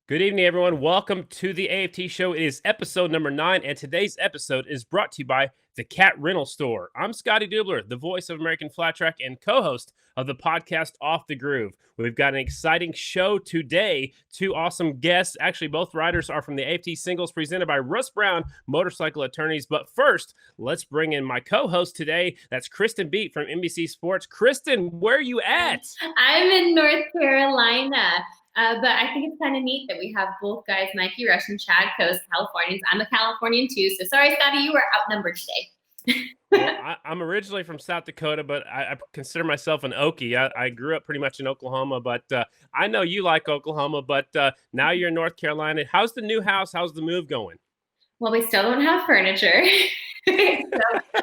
Good evening, everyone. Welcome to the AFT Show. It is episode number 9, and today's episode is brought to you by the Cat Rental Store. I'm Scotty Dubler, the voice of American Flat Track and co-host of the podcast Off the Groove. We've got an exciting show today. Two awesome guests. Actually, both riders are from the AFT Singles presented by Russ Brown Motorcycle Attorneys. But first, let's bring in my co-host today. That's Kristen Beat from NBC Sports. Kristen, where are you at? I'm in North Carolina. But I think it's kind of neat that we have both guys, Mikey Rush and Chad Cose, Californians. I'm a Californian too, so sorry, Scotty, you were outnumbered today. Well, I'm originally from South Dakota, but I consider myself an Okie. I grew up pretty much in Oklahoma, but I know you like Oklahoma, but now you're in North Carolina. How's the new house? How's the move going? Well, we still don't have furniture. So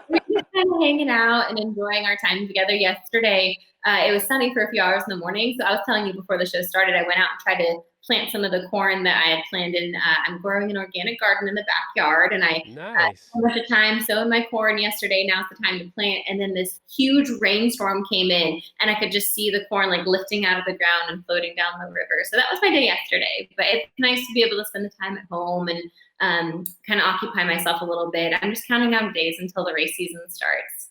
we're just kind of hanging out and enjoying our time together. Yesterday, it was sunny for a few hours in the morning. So I was telling you before the show started, I went out and tried to plant some of the corn that I had planned in. I'm growing an organic garden in the backyard, and I Nice. spent a bunch of time sowing my corn yesterday. Now's the time to plant. And then this huge rainstorm came in, and I could just see the corn like lifting out of the ground and floating down the river. So that was my day yesterday. But it's nice to be able to spend the time at home and kind of occupy myself a little bit. I'm just counting down days until the race season starts.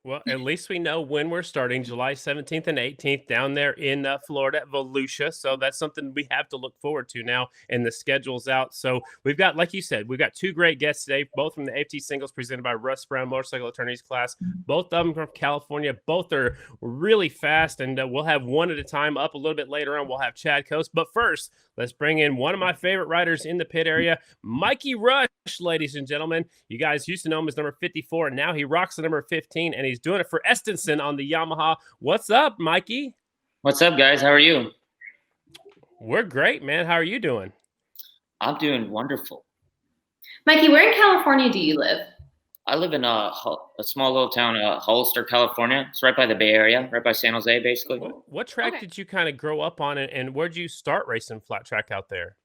Well, at least we know when we're starting, July 17th and 18th down there in Florida at Volusia. So that's something we have to look forward to now, and the schedule's out. So we've got, like you said, we've got two great guests today, both from the AFT Singles presented by Russ Brown Motorcycle Attorneys class. Both of them from California. Both are really fast, and we'll have one at a time up a little bit later on. We'll have Chad Cose. But first, let's bring in one of my favorite riders in the pit area, Mikey Rush, ladies and gentlemen. You guys used to know him as number 54, and now he rocks the number 15, and he's doing it for Estenson on the Yamaha. What's up, Mikey? What's up, guys? How are you? We're great, man. How are you doing? I'm doing wonderful. Mikey, where in California do you live? I live in a small little town, Hollister, California. It's right by the Bay Area, right by San Jose, basically. What track did you kind of grow up on, and where'd you start racing flat track out there?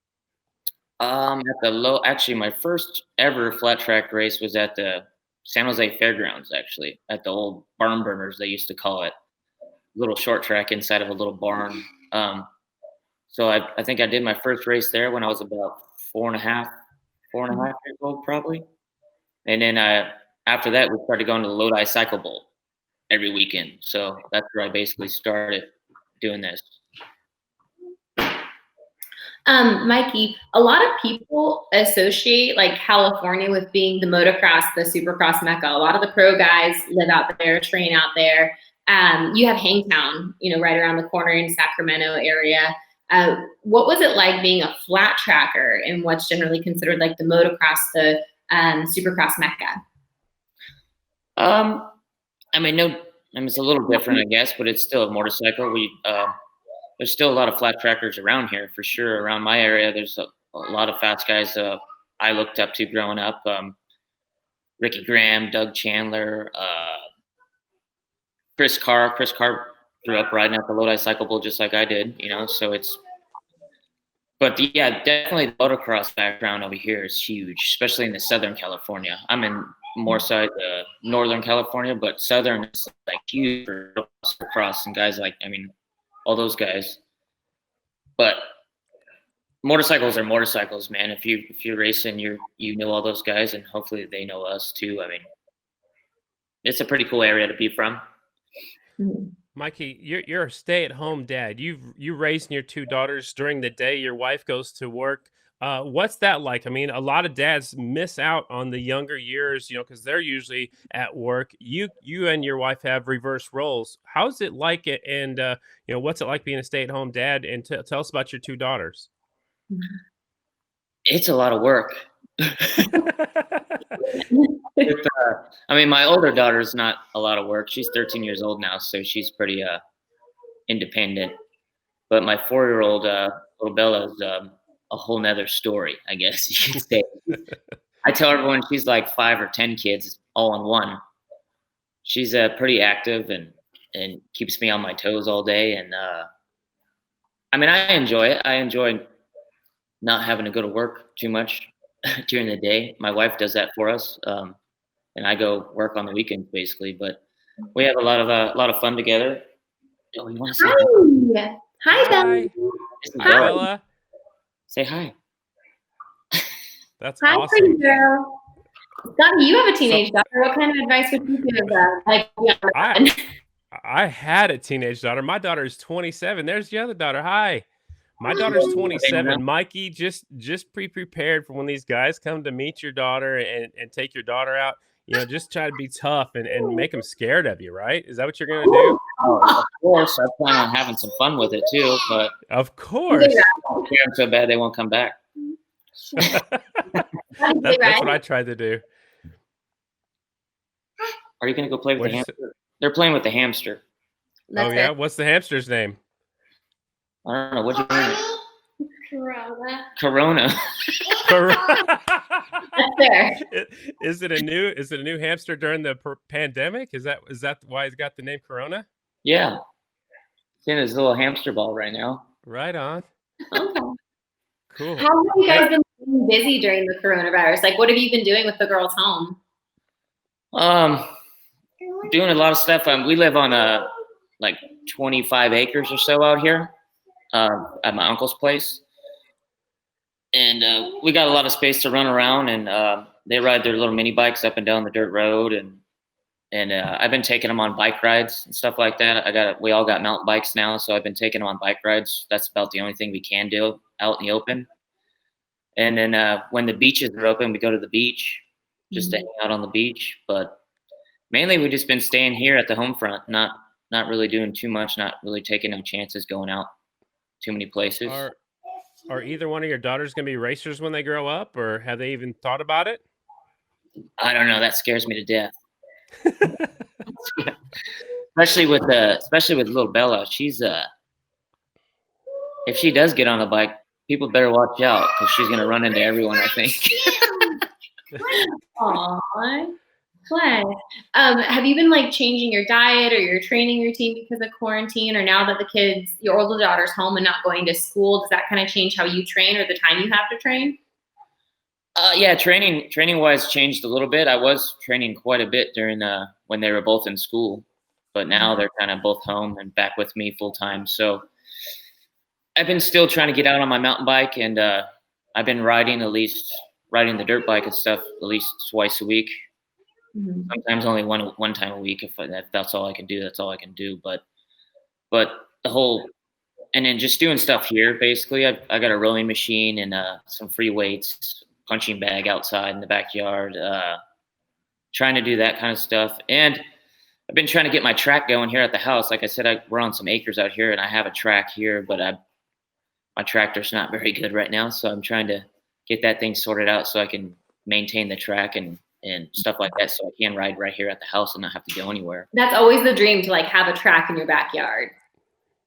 Actually, my first ever flat track race was at the San Jose Fairgrounds, actually, at the old barn burners, they used to call it. Little short track inside of a little barn. So I think I did my first race there when I was about four and a half years old, probably. And then after that, we started going to the Lodi Cycle Bowl every weekend. So that's where I basically started doing this. Mikey, a lot of people associate like California with being the motocross, the supercross mecca. A lot of the pro guys live out there, train out there. You have Hangtown, right around the corner in Sacramento area. What was it like being a flat tracker in what's generally considered like the motocross, the supercross mecca? It's a little different, I guess, but it's still a motorcycle. There's still a lot of flat trackers around here, for sure. Around my area, there's a lot of fast guys I looked up to growing up. Ricky Graham, Doug Chandler, Chris Carr. Chris Carr grew up riding at the Lodi Cycle Bowl just like I did, so it's – yeah, definitely the motocross background over here is huge, especially in the Southern California. I'm in more side Northern California, but Southern is like huge for motocross and guys all those guys. But motorcycles are motorcycles, man. If you're racing, you know all those guys, and hopefully they know us too. It's a pretty cool area to be from. Mikey, you're a stay-at-home dad. You raising your two daughters during the day. Your wife goes to work. What's that like? A lot of dads miss out on the younger years, because they're usually at work. You and your wife have reverse roles. How's it like it? And what's it like being a stay-at-home dad? And tell us about your two daughters. It's a lot of work. My older daughter's not a lot of work. She's 13 years old now, so she's pretty independent. But my 4-year-old little Bella is a whole nother story, I guess you could say. I tell everyone she's like 5 or 10 kids all in one. She's pretty active and keeps me on my toes all day. And I enjoy it. I enjoy not having to go to work too much during the day. My wife does that for us, and I go work on the weekends basically. But we have a lot of fun together. Oh, you want to say Hi, Bella. Hi, Bella. Say hi. That's Hi, awesome. pretty girl. Scotty, you have a teenage daughter. What kind of advice would you give them? Like, I had a teenage daughter. My daughter is 27. There's the other daughter. Hi. My daughter's 27. Mikey, just be prepared for when these guys come to meet your daughter and take your daughter out. You know, just try to be tough and make them scared of you, right? Is that what you're going to do? Oh, of course. I plan on having some fun with it too, but Of course. I'm so bad they won't come back. That's what I tried to do. Are you going to go play with the hamster? They're playing with the hamster. Oh, yeah? What's the hamster's name? I don't know. What'd you name it? Corona. Corona. That's fair. Is it a new hamster during the pandemic? Is that why he's got the name Corona? Yeah. It's in his little hamster ball right now. Right on. Okay. Cool. How have you guys been busy during the coronavirus? Like, what have you been doing with the girls' home? Doing a lot of stuff. We live on like 25 acres or so out here at my uncle's place. And we got a lot of space to run around, and they ride their little mini bikes up and down the dirt road. And I've been taking them on bike rides and stuff like that. We all got mountain bikes now, so I've been taking them on bike rides. That's about the only thing we can do out in the open. And then when the beaches are open, we go to the beach just to hang out on the beach. But mainly we've just been staying here at the home front, not really doing too much, not really taking no chances going out too many places. Are either one of your daughters going to be racers when they grow up, or have they even thought about it? I don't know. That scares me to death. especially with little Bella. She's if she does get on a bike, people better watch out because she's gonna run into everyone, I think. Aww. What? Have you been like changing your diet or your training routine because of quarantine, or now that your older daughter's home and not going to school, does that kind of change how you train or the time you have to train? Yeah, training wise changed a little bit. I was training quite a bit during when they were both in school, but now they're kind of both home and back with me full time. So I've been still trying to get out on my mountain bike, and I've been riding the dirt bike and stuff at least twice a week. Mm-hmm. Sometimes only one time a week. If that's all I can do, that's all I can do. But the whole, and then just doing stuff here. Basically, I got a rowing machine and some free weights, punching bag outside in the backyard. Trying to do that kind of stuff, and I've been trying to get my track going here at the house. Like I said, we're on some acres out here, and I have a track here, but my tractor's not very good right now, so I'm trying to get that thing sorted out so I can maintain the track and stuff like that, so I can ride right here at the house and not have to go anywhere. That's always the dream, to like have a track in your backyard.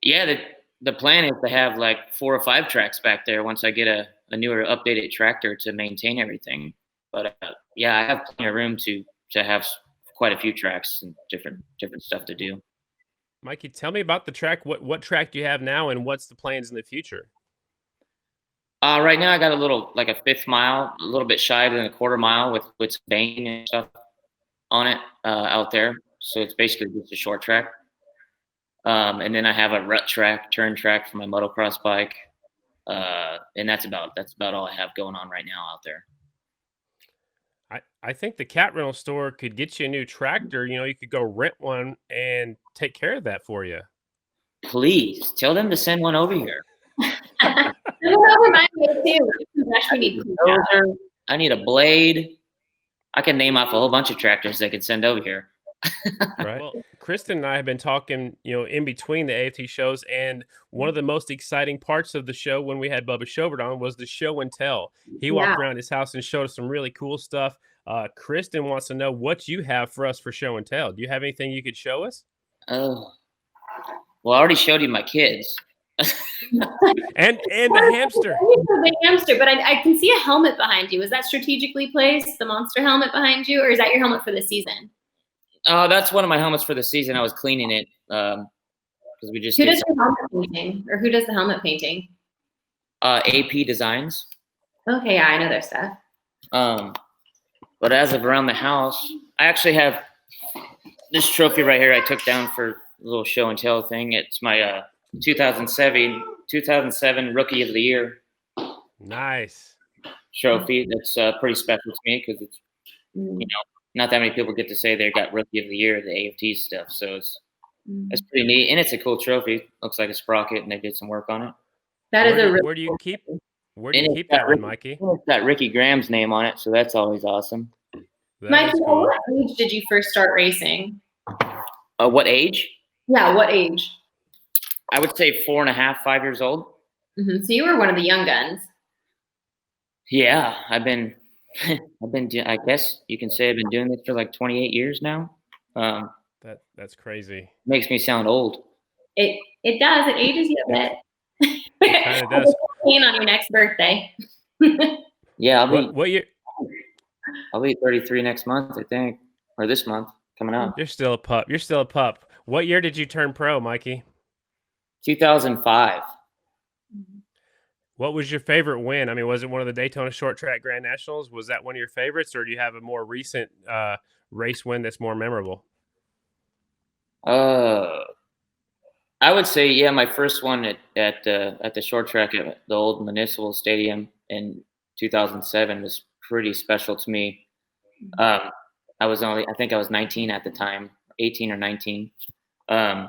Yeah, the plan is to have like 4 or 5 tracks back there once I get a newer updated tractor to maintain everything. But yeah, I have plenty of room to have quite a few tracks and different stuff to do. Mikey, tell me about the track. What track do you have now, and what's the plans in the future? Right now I got a little, like a 1/5 mile, a little bit shy than a 1/4 mile with some vane and stuff on it out there. So it's basically just a short track. And then I have a rut track, turn track for my motocross bike. And that's about all I have going on right now out there. I think the cat rental store could get you a new tractor. You know, you could go rent one and take care of that for you. Please tell them to send one over here. I need a blade. I can name off a whole bunch of tractors they could send over here. Right. Well, Kristen and I have been talking, in between the AFT shows, and one of the most exciting parts of the show when we had Bubba Shobert on was the show and tell. He walked around his house and showed us some really cool stuff. Kristen wants to know what you have for us for show and tell. Do you have anything you could show us? Oh, well, I already showed you my kids. and the hamster. The hamster, but I can see a helmet behind you. Is that strategically placed, the monster helmet behind you, or is that your helmet for the season? That's one of my helmets for the season. I was cleaning it because we just. Who does the helmet painting, or who does the helmet painting? AP Designs. Okay, yeah, I know their stuff. But as of around the house, I actually have this trophy right here. I took down for a little show and tell thing. It's my 2007 Rookie of the Year. Nice. trophy. That's pretty special to me because it's, not that many people get to say they got Rookie of the Year, the AFT stuff. So it's pretty neat, and it's a cool trophy. Looks like a sprocket, and they did some work on it. That is a really where do you cool keep trophy. where do you keep that one, Mikey? It's got Ricky Graham's name on it, so that's always awesome. Mikey, cool. What age did you first start racing? What age? Yeah, what age? I would say 4.5, 5 years old. So you were one of the young guns. Yeah, I've been, I guess you can say I've been doing this for like 28 years now. That's crazy. Makes me sound old. It does. It ages you a bit. It kind of does. On your next birthday. Yeah, what year? I'll be 33 next month, I think, or this month coming up. You're still a pup. What year did you turn pro, Mikey? 2005. What was your favorite win? I mean, was it one of the Daytona Short Track Grand Nationals? Was that one of your favorites, or do you have a more recent race win that's more memorable? I would say, yeah, my first one at the short track at the old Municipal Stadium in 2007 was pretty special to me. I think I was 19 at the time, 18 or 19. But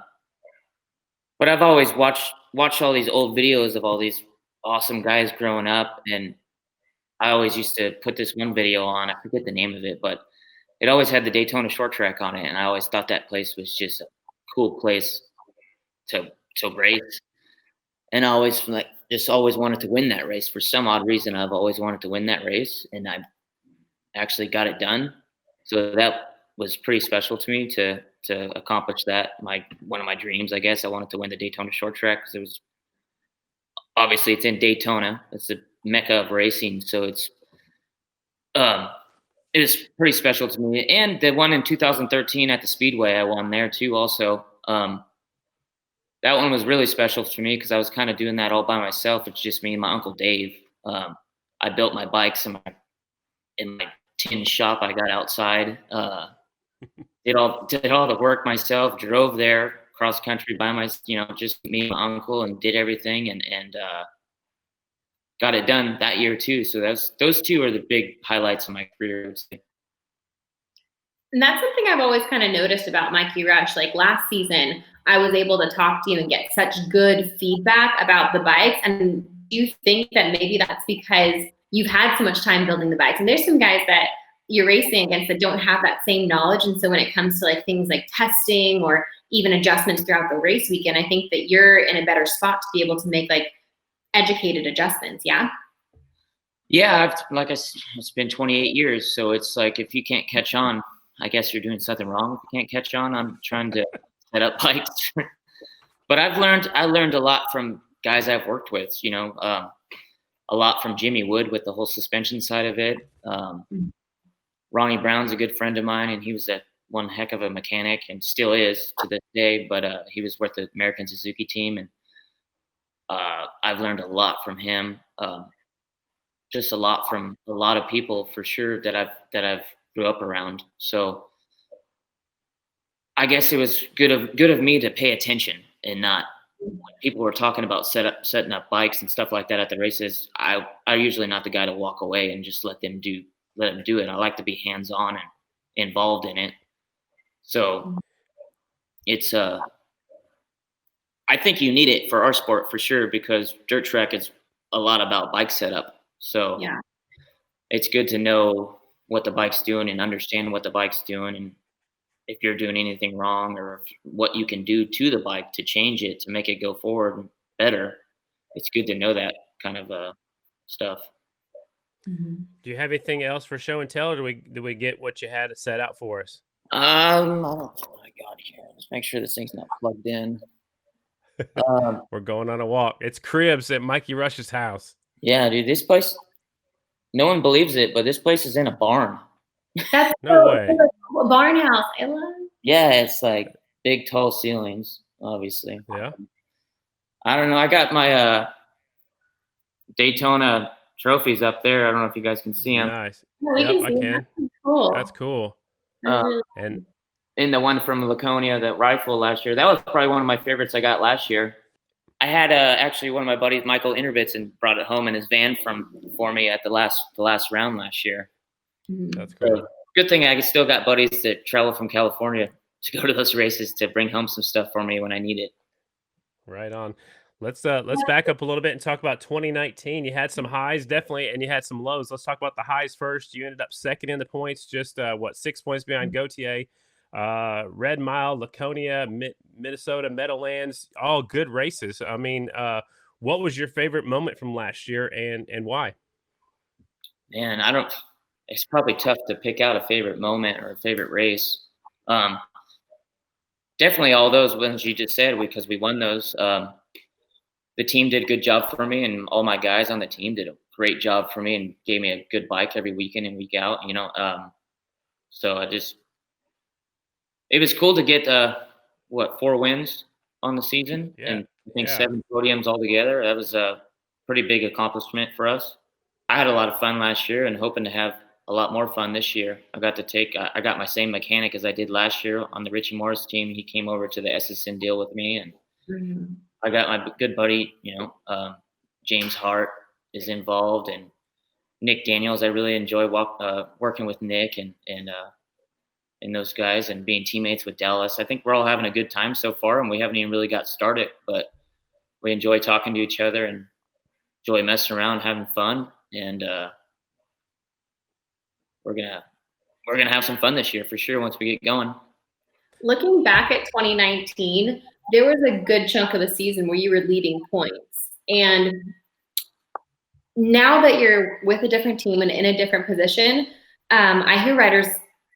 I've always watched all these old videos of all these awesome guys growing up, and I always used to put this one video on. I forget the name of it, but it always had the Daytona Short Track on it, and I always thought that place was just a cool place to race. And I always always wanted to win that race. For some odd reason, I've always wanted to win that race, and I actually got it done. So that was pretty special to me to accomplish that. One of my dreams, I guess. I wanted to win the Daytona Short Track because it's in Daytona. It's the mecca of racing, so it was pretty special to me. And the one in 2013 at the Speedway, I won there too. Also, that one was really special for me because I was kind of doing that all by myself. It's just me and my Uncle Dave. I built my bikes in my tin shop I got outside. Did all the work myself. Drove there cross country by just me and my uncle, and did everything and got it done that year too. So those two are the big highlights of my career, I would say. And that's something I've always kind of noticed about Mikey Rush. Like last season, I was able to talk to you and get such good feedback about the bikes. And do you think that maybe that's because you've had so much time building the bikes? And there's some guys that you're racing against that don't have that same knowledge. And so when it comes to like things like testing or even adjustments throughout the race weekend, I think that you're in a better spot to be able to make like educated adjustments. Yeah. Yeah. It's been 28 years. So it's like, if you can't catch on, I guess you're doing something wrong. If you can't catch on, I'm trying to set up bikes. But I learned a lot from guys I've worked with, a lot from Jimmy Wood with the whole suspension side of it. Ronnie Brown's a good friend of mine, and he was one heck of a mechanic and still is to this day, but he was with the American Suzuki team, and I've learned a lot from him. Just a lot from a lot of people for sure that I've grew up around. So I guess it was good of me to pay attention and not, when people were talking about setting up bikes and stuff like that at the races, I'm usually not the guy to walk away and just let them do it. I like to be hands-on and involved in it. So it's I think you need it for our sport for sure, because dirt track is a lot about bike setup. So yeah, it's good to know what the bike's doing and understand what the bike's doing, and if you're doing anything wrong or what you can do to the bike to change it to make it go forward better. It's good to know that kind of stuff. Do you have anything else for show and tell, or do we get what you had set out for us? I don't know what I got here. Let's make sure this thing's not plugged in. We're going on a walk. It's cribs at Mikey Rush's house. Yeah, dude, this place, no one believes it, but this place is in a barn. That's no way. A barn house. I love it. Yeah, it's like big, tall ceilings, obviously. Yeah. I don't know. I got my Daytona trophies up there. I don't know if you guys can see them. Nice. Yep, I can. That's cool. That's cool. And in the one from Laconia, the rifle last year, that was probably one of my favorites I got last year. I had actually one of my buddies, Michael Intervitson, brought it home in his van for me at the last round last year. That's cool. So, good thing I still got buddies that travel from California to go to those races to bring home some stuff for me when I need it. Right on. Let's back up a little bit and talk about 2019. You had some highs, definitely, and you had some lows. Let's talk about the highs first. You ended up second in the points, just 6 points behind Gautier. Red Mile, Laconia, Minnesota, Meadowlands, all good races. I mean, what was your favorite moment from last year, and why? Man, I don't. It's probably tough to pick out a favorite moment or a favorite race. Definitely all those ones you just said, because we won those. The team did a good job for me, and all my guys on the team did a great job for me and gave me a good bike every weekend and week out. So it was cool to get 4 wins on the season, and I think 7 podiums altogether. That was a pretty big accomplishment for us. I had a lot of fun last year and hoping to have a lot more fun this year. I got my same mechanic as I did last year on the Richie Morris team. He came over to the SSN deal with me, and I got my good buddy, James Hart is involved, and Nick Daniels. I really enjoy working with Nick and those guys and being teammates with Dallas. I think we're all having a good time so far, and we haven't even really got started, but we enjoy talking to each other and enjoy messing around, having fun, and we're gonna have some fun this year for sure once we get going. Looking back at 2019, there was a good chunk of the season where you were leading points, and now that you're with a different team and in a different position, I hear riders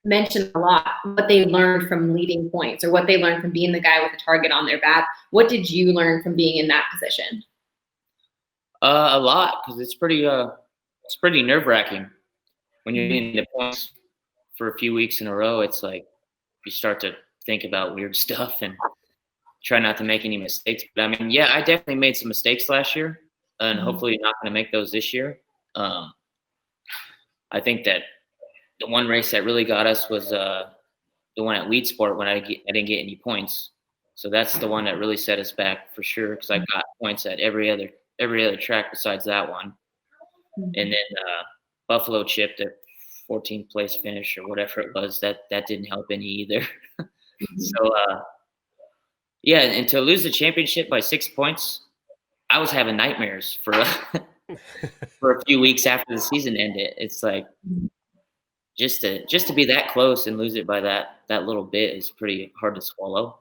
mention a lot what they learned from leading points or what they learned from being the guy with the target on their back. What did you learn from being in that position? A lot, because it's pretty nerve-wracking when you're getting the points for a few weeks in a row. It's like you start to think about weird stuff and try not to make any mistakes. But I mean, yeah, I definitely made some mistakes last year, and hopefully not going to make those this year. I think that the one race that really got us was the one at Weed Sport when I didn't get any points. So that's the one that really set us back for sure, because I got points at every other track besides that one. And then Buffalo chipped at 14th place finish or whatever it was. That didn't help any either. So yeah, and to lose the championship by 6 points, I was having nightmares for for a few weeks after the season ended. It's like just to be that close and lose it by that little bit is pretty hard to swallow.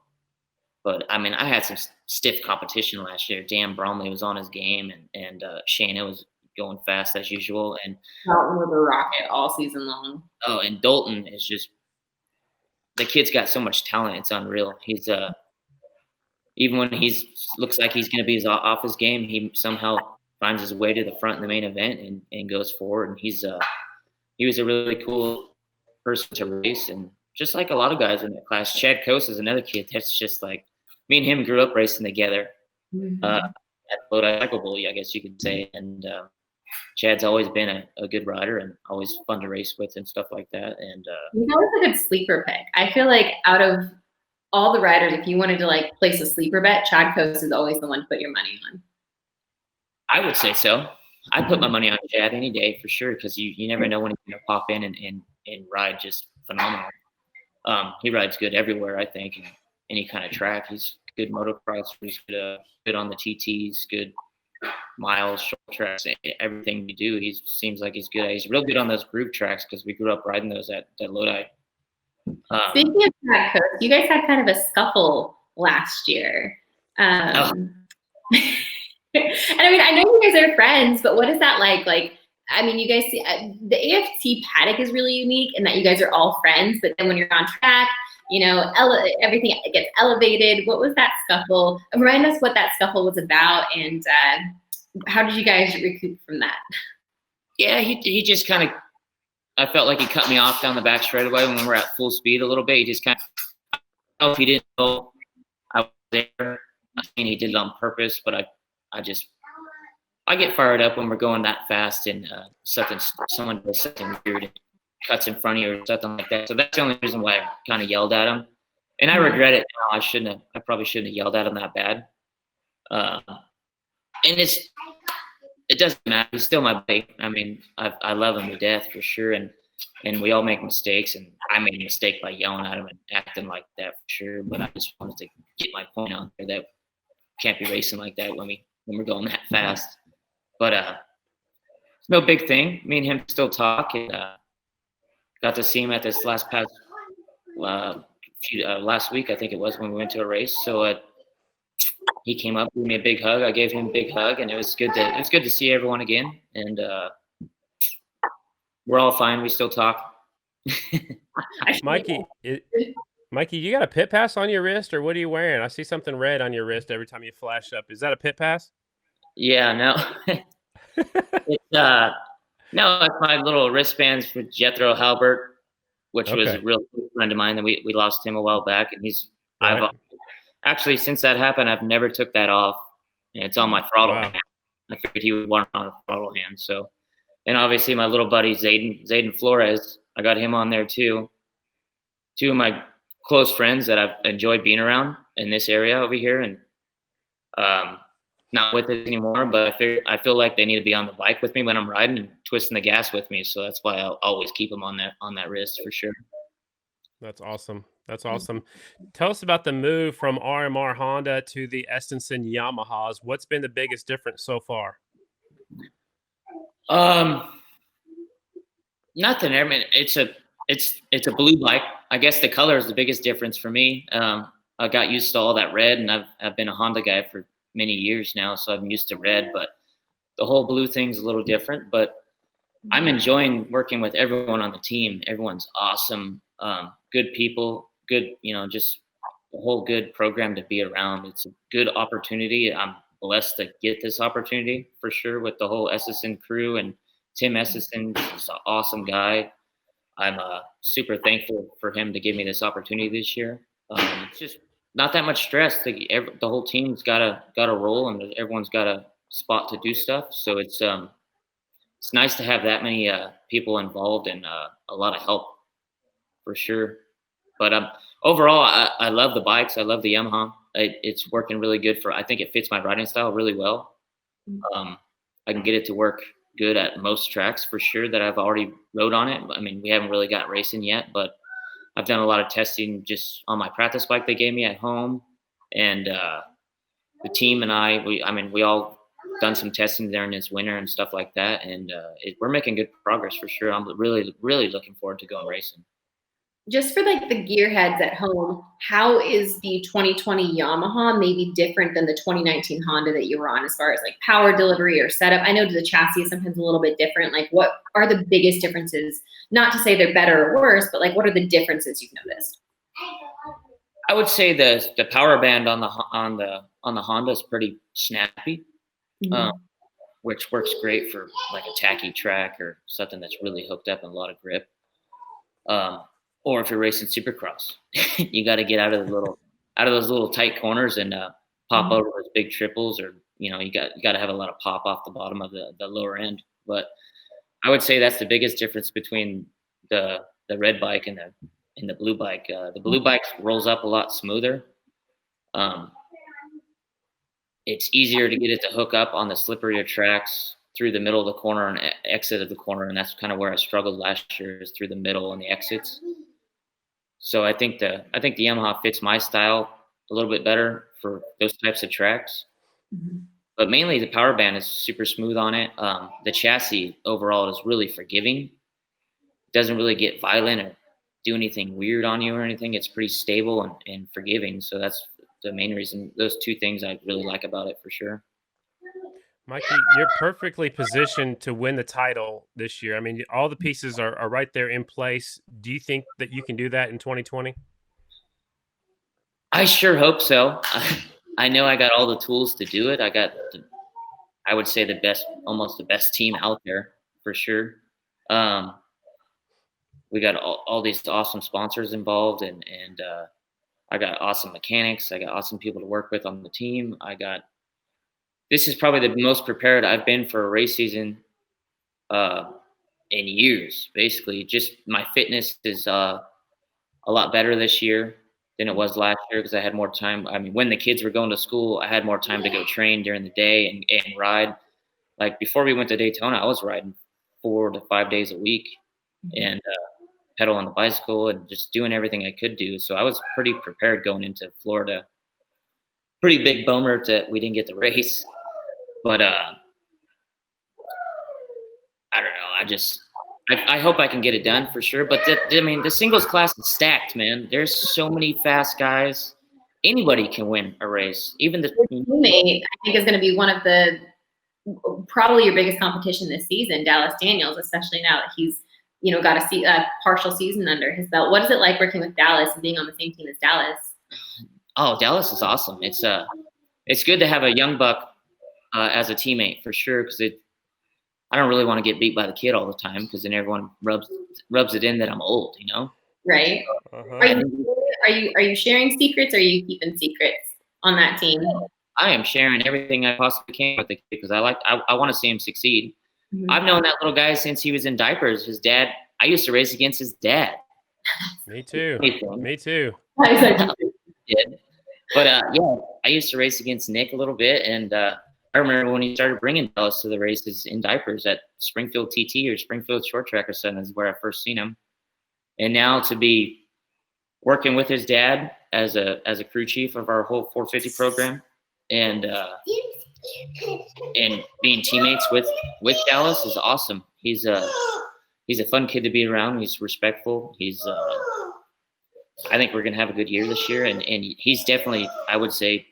But I mean, I had some stiff competition last year. Dan Bromley was on his game, and Shana was going fast as usual. And Dalton was a rocket all season long. Oh, and Dalton is just, the kid's got so much talent. It's unreal. He's even when looks like he's going to be off his game, he somehow finds his way to the front in the main event and goes forward. And he was a really cool person to race, and just like a lot of guys in that class. Chad Cose is another kid that's just like, me and him grew up racing together at Lodi Cycle Bully, I guess you could say. And Chad's always been a good rider and always fun to race with and stuff like that. And he's always a good sleeper pick. I feel like out of all the riders, if you wanted to like place a sleeper bet, Chad Cose is always the one to put your money on. I would say so. I'd put my money on Chad any day for sure, because you never know when he's going to pop in and ride just phenomenal. He rides good everywhere, I think, and any kind of track. He's good motocross. He's good on the TTs, good miles, short tracks, everything we do. He seems like he's good. He's real good on those groove tracks because we grew up riding those at Lodi. Speaking of Chad Cose, you guys had kind of a scuffle last year. And I mean, I know you guys are friends, but what is that like? Like, I mean, you guys see the AFT paddock is really unique in that you guys are all friends, but then when you're on track, everything gets elevated. What was that scuffle? Remind us what that scuffle was about, and how did you guys recoup from that? Yeah, he just kind of, I felt like he cut me off down the back straightaway when we were at full speed a little bit. He just kind of, I don't know if he didn't know I was there. I think he did it on purpose, but I get fired up when we're going that fast and someone does something weird and cuts in front of you or something like that. So that's the only reason why I kind of yelled at him. And I regret it now. I probably shouldn't have yelled at him that bad. Uh, and it doesn't matter. He's still my buddy. I mean, I love him to death for sure. And we all make mistakes, and I made a mistake by yelling at him and acting like that for sure. But I just wanted to get my point out there that can't be racing like that when we're going that fast. But it's no big thing. Me and him still talk, and got to see him at this last week, I think it was, when we went to a race. So he came up, gave me a big hug. I gave him a big hug, and it was good to see everyone again. And we're all fine. We still talk. Mikey, you got a pit pass on your wrist, or what are you wearing? I see something red on your wrist every time you flash up. Is that a pit pass? Yeah, no. No, it's my little wristbands for Jethro Halbert, which was a real good friend of mine. And we lost him a while back, and I've actually, since that happened, I've never took that off. And it's on my throttle hand. I figured he would want it on a throttle hand. So, and obviously my little buddy Zayden Flores, I got him on there too. Two of my close friends that I've enjoyed being around in this area over here, and not with it anymore. But I feel like they need to be on the bike with me when I'm riding and twisting the gas with me. So that's why I'll always keep them on that wrist for sure. That's awesome. That's awesome. Tell us about the move from RMR Honda to the Estenson Yamahas. What's been the biggest difference so far? Nothing. I mean, it's a blue bike. I guess the color is the biggest difference for me. I got used to all that red, and I've been a Honda guy for many years now, so I'm used to red. But the whole blue thing's a little different. But I'm enjoying working with everyone on the team. Everyone's awesome. Good people, good, just a whole good program to be around. It's a good opportunity. I'm blessed to get this opportunity for sure with the whole Estenson crew, and Tim Estenson is an awesome guy. I'm super thankful for him to give me this opportunity this year. It's just not that much stress. The whole team's got a role, and everyone's got a spot to do stuff. So it's nice to have that many people involved, and a lot of help for sure. But overall, I love the bikes. I love the Yamaha. It's working really good I think it fits my riding style really well. I can get it to work good at most tracks for sure that I've already rode on it. I mean, we haven't really got racing yet, but I've done a lot of testing just on my practice bike they gave me at home. And the team and we all done some testing during this winter and stuff like that. And we're making good progress for sure. I'm really, really looking forward to going racing. Just for like the gearheads at home, how is the 2020 Yamaha maybe different than the 2019 Honda that you were on as far as like power delivery or setup? I know the chassis is sometimes a little bit different. Like, what are the biggest differences? Not to say they're better or worse, but like, what are the differences you've noticed? I would say the power band on the Honda is pretty snappy, which works great for like a tacky track or something that's really hooked up and a lot of grip. Or if you're racing Supercross, you got to get out of those little tight corners and pop over those big triples, or you got to have a lot of pop off the bottom of the lower end. But I would say that's the biggest difference between the red bike and the blue bike. The blue bike rolls up a lot smoother. It's easier to get it to hook up on the slipperier tracks through the middle of the corner and exit of the corner, and that's kind of where I struggled last year, is through the middle and the exits. So I think the Yamaha fits my style a little bit better for those types of tracks. But mainly the power band is super smooth on it. The chassis overall is really forgiving. It doesn't really get violent or do anything weird on you or anything. It's pretty stable and forgiving. So that's the main reason. Those two things I really like about it for sure. Mikey, you're perfectly positioned to win the title this year. I mean, all the pieces are right there in place. Do you think that you can do that in 2020? I sure hope so. I know I got all the tools to do it. I would say almost the best team out there for sure. We got all these awesome sponsors involved, and I got awesome mechanics. I got awesome people to work with on the team. This is probably the most prepared I've been for a race season in years. Basically, just my fitness is a lot better this year than it was last year because I had more time. I mean, when the kids were going to school, I had more time to go train during the day and ride. Like before we went to Daytona, I was riding 4 to 5 days a week and pedal on the bicycle and just doing everything I could do. So I was pretty prepared going into Florida. Pretty big bummer that we didn't get the race, but I don't know. I hope I can get it done for sure. But the singles class is stacked, man. There's so many fast guys. Anybody can win a race. Even the teammate, I think, is going to be one of the probably your biggest competition this season, Dallas Daniels, especially now that he's got a partial season under his belt. What is it like working with Dallas and being on the same team as Dallas? Oh, Dallas is awesome. It's good to have a young buck as a teammate for sure because I don't really want to get beat by the kid all the time because then everyone rubs it in that I'm old, Right. Uh-huh. Are you sharing secrets or are you keeping secrets on that team? I am sharing everything I possibly can with the kid because I want to see him succeed. Mm-hmm. I've known that little guy since he was in diapers. His dad, I used to race against his dad. Me too. Me too. But yeah, I used to race against Nick a little bit, and I remember when he started bringing Dallas to the races in diapers at Springfield TT or Springfield Short Track or something is where I first seen him. And now to be working with his dad as a crew chief of our whole 450 program, and being teammates with Dallas is awesome. He's a fun kid to be around. He's respectful. I think we're gonna have a good year this year, and he's definitely, I would say,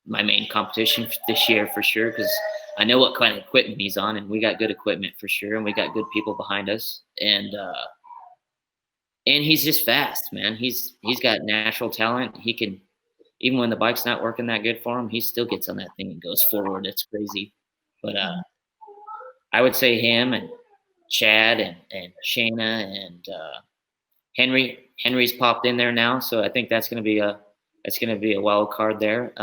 my main competition this year for sure because I know what kind of equipment he's on, and we got good equipment for sure, and we got good people behind us, and he's just fast, man. He's got natural talent. He can, even when the bike's not working that good for him, he still gets on that thing and goes forward. It's crazy, but I would say him and Chad and Shayna and Henry. Henry's popped in there now, so I think that's going to be a wild card there.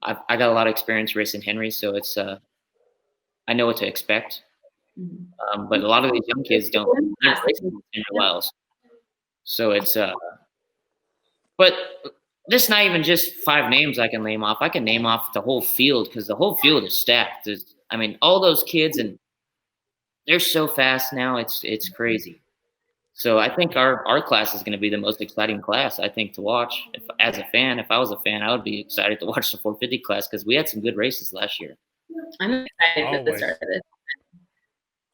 I got a lot of experience racing Henry, so it's I know what to expect. But a lot of these young kids don't race Henry Wiles, so it's but this not even just 5 names I can name off. I can name off the whole field because the whole field is stacked. All those kids, and they're so fast now. It's crazy. So I think our class is going to be the most exciting class, I think, to watch. If I was a fan, I would be excited to watch the 450 class because we had some good races last year. I'm excited for the start of this.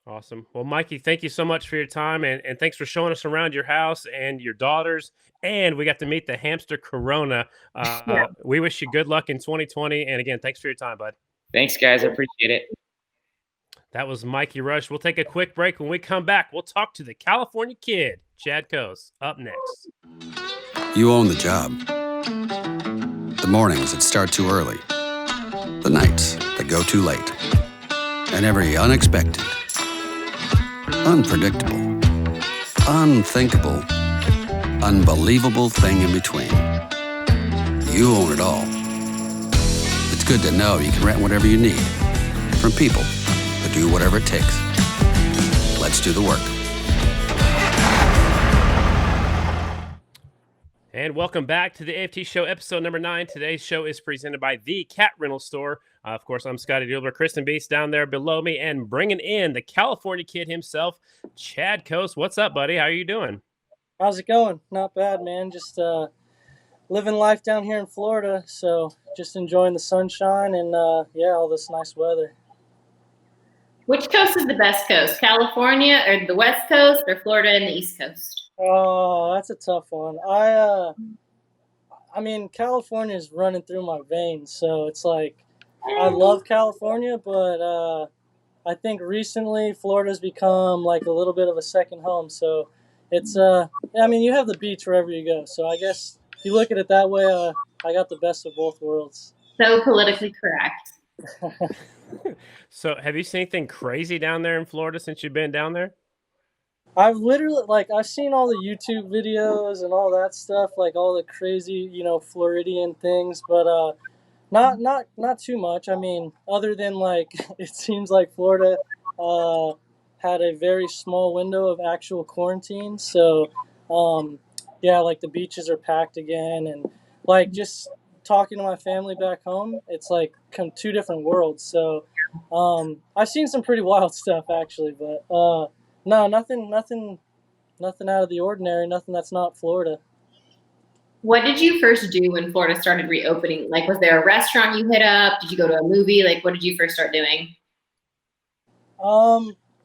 Awesome. Well, Mikey, thank you so much for your time, and thanks for showing us around your house and your daughters. And we got to meet the hamster Corona. We wish you good luck in 2020. And again, thanks for your time, bud. Thanks, guys. I appreciate it. That was Mikey Rush. We'll take a quick break. When we come back, we'll talk to the California kid, Chad Cose, up next. You own the job. The mornings that start too early. The nights that go too late. And every unexpected, unpredictable, unthinkable, unbelievable thing in between. You own it all. It's good to know you can rent whatever you need from people that do whatever it takes. Let's do the work. And welcome back to the AFT Show, episode number 9. Today's show is presented by The Cat Rental Store. Of course, I'm Scotty Diebler. Kristen Beast down there below me, and bringing in the California kid himself, Chad Cose. What's up, buddy? How are you doing? How's it going? Not bad, man. Just living life down here in Florida, so just enjoying the sunshine and, all this nice weather. Which coast is the best coast? California or the West Coast or Florida and the East Coast? Oh, that's a tough one. California is running through my veins, so it's like I love California, but I think recently Florida's become like a little bit of a second home. So it's you have the beach wherever you go. So I guess if you look at it that way, I got the best of both worlds. So politically correct. So have you seen anything crazy down there in Florida since you've been down there? I've literally, I've seen all the YouTube videos and all that stuff, like all the crazy, Floridian things, but not too much. I mean, other than it seems like Florida had a very small window of actual quarantine. So yeah, like the beaches are packed again, and like just talking to my family back home, it's like two different worlds. So I've seen some pretty wild stuff actually, but no, nothing out of the ordinary, nothing that's not Florida. What did you first do when Florida started reopening? Like, was there a restaurant you hit up? Did you go to a movie? Like, what did you first start doing?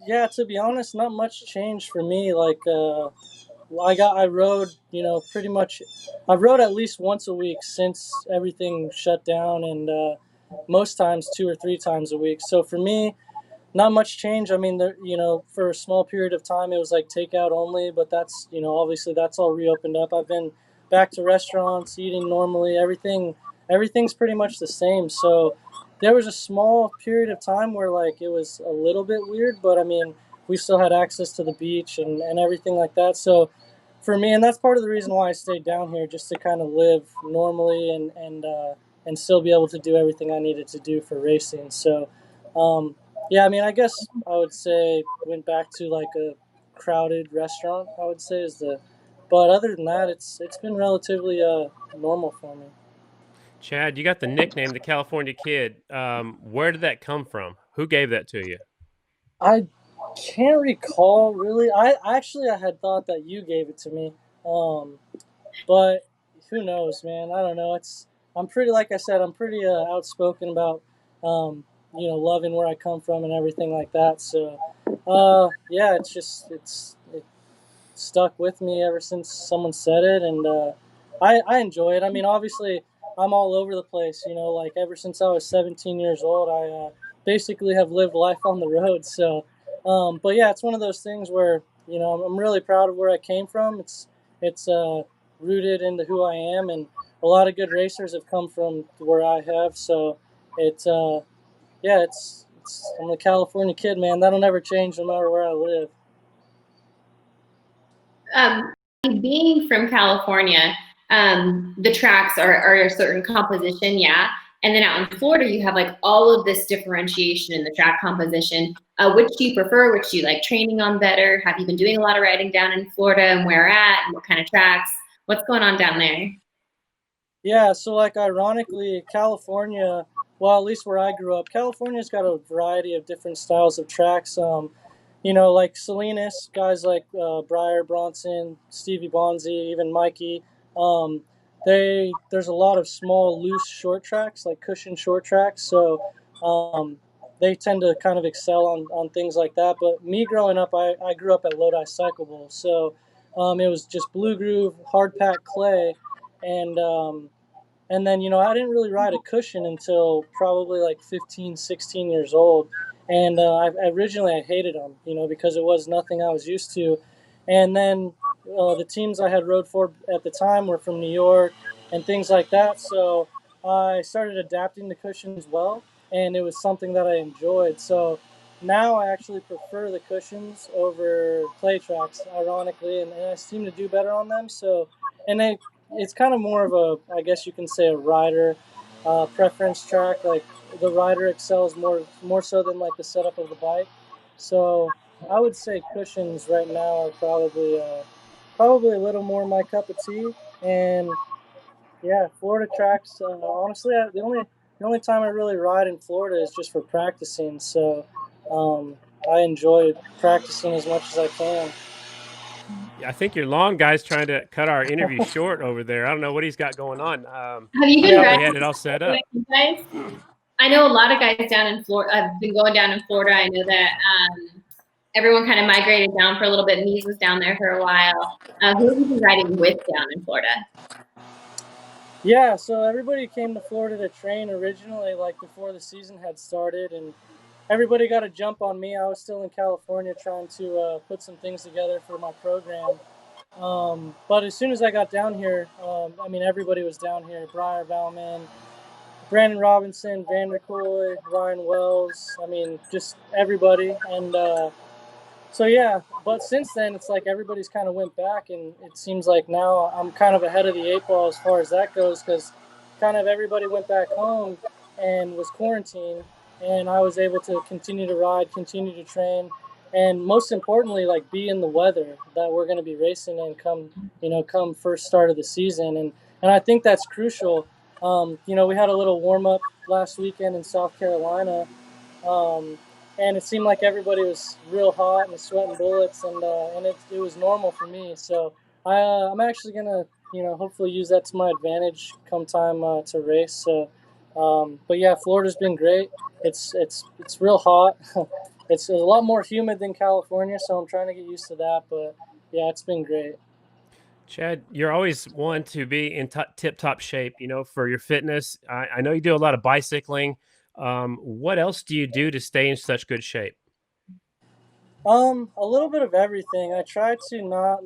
Yeah, to be honest, not much changed for me. Like, I rode, pretty much, I rode at least once a week since everything shut down, and most times 2 or 3 times a week. So for me, not much change. I mean, for a small period of time, it was like takeout only, but that's, obviously that's all reopened up. I've been back to restaurants, eating normally. Everything's pretty much the same. So there was a small period of time where like it was a little bit weird, but I mean, we still had access to the beach and everything like that. So for me, and that's part of the reason why I stayed down here, just to kind of live normally and still be able to do everything I needed to do for racing. So, yeah, I mean, I guess I would say went back to like a crowded restaurant. I would say but other than that, it's been relatively normal for me. Chad, you got the nickname the California Kid. Where did that come from? Who gave that to you? I can't recall really. I had thought that you gave it to me, but who knows, man? I don't know. I'm pretty, like I said, I'm pretty outspoken about loving where I come from and everything like that. So yeah, it stuck with me ever since someone said it, and I enjoy it. I mean, obviously, I'm all over the place. Like ever since I was 17 years old, I basically have lived life on the road. So, but yeah, it's one of those things where I'm really proud of where I came from. It's rooted into who I am, and a lot of good racers have come from where I have. So, it's yeah, I'm a California kid, man. That'll never change no matter where I live. Being from California, the tracks are a certain composition, yeah. And then out in Florida, you have like all of this differentiation in the track composition. Which do you prefer? Which do you like training on better? Have you been doing a lot of riding down in Florida, and where at, and what kind of tracks? What's going on down there? Yeah, so like ironically, California, well, at least where I grew up, California's got a variety of different styles of tracks. Like Salinas, guys like Briar Bronson, Stevie Bonzi, even Mikey. Um, there's a lot of small, loose short tracks, like cushion short tracks. So they tend to kind of excel on things like that. But me growing up, I grew up at Lodi Cycle Bowl. So it was just blue groove, hard pack clay. And then, I didn't really ride a cushion until probably like 15, 16 years old. And originally I hated them, because it was nothing I was used to. And then the teams I had rode for at the time were from New York and things like that. So I started adapting the cushions well, and it was something that I enjoyed. So now I actually prefer the cushions over clay tracks, ironically, and I seem to do better on them. So, and it's kind of more of I guess you can say, a rider preference track. Like the rider excels more so than like the setup of the bike. So I would say cushions right now are probably a little more my cup of tea. And yeah, Florida tracks. Honestly, the only time I really ride in Florida is just for practicing. So I enjoy practicing as much as I can. I think your lawn guy's trying to cut our interview short over there. I don't know what he's got going on. Have you I been thought we riding had it all set up. guys? I know a lot of guys down in Florida. I've been going down in Florida. I know that everyone kind of migrated down for a little bit. Mies was down there for a while. Who have you been riding with down in Florida? Yeah, so everybody came to Florida to train originally, like before the season had started, and everybody got a jump on me. I was still in California trying to put some things together for my program. But as soon as I got down here, I mean, everybody was down here. Briar Bauman, Brandon Robinson, Vanderkoy, Ryan Wells. I mean, just everybody. And so, yeah, but since then, it's like everybody's kind of went back, and it seems like now I'm kind of ahead of the 8 ball as far as that goes, because kind of everybody went back home and was quarantined, and I was able to continue to ride, continue to train, and most importantly, like be in the weather that we're going to be racing in come first start of the season. And I think that's crucial. We had a little warm up last weekend in South Carolina, and it seemed like everybody was real hot and sweating bullets, and it was normal for me. So I'm actually gonna hopefully use that to my advantage come time to race. So, but yeah, Florida's been great. It's real hot. It's a lot more humid than California, so I'm trying to get used to that. But yeah, it's been great. Chad, you're always one to be in tip-top shape, for your fitness. I know you do a lot of bicycling. What else do you do to stay in such good shape? A little bit of everything. I try to not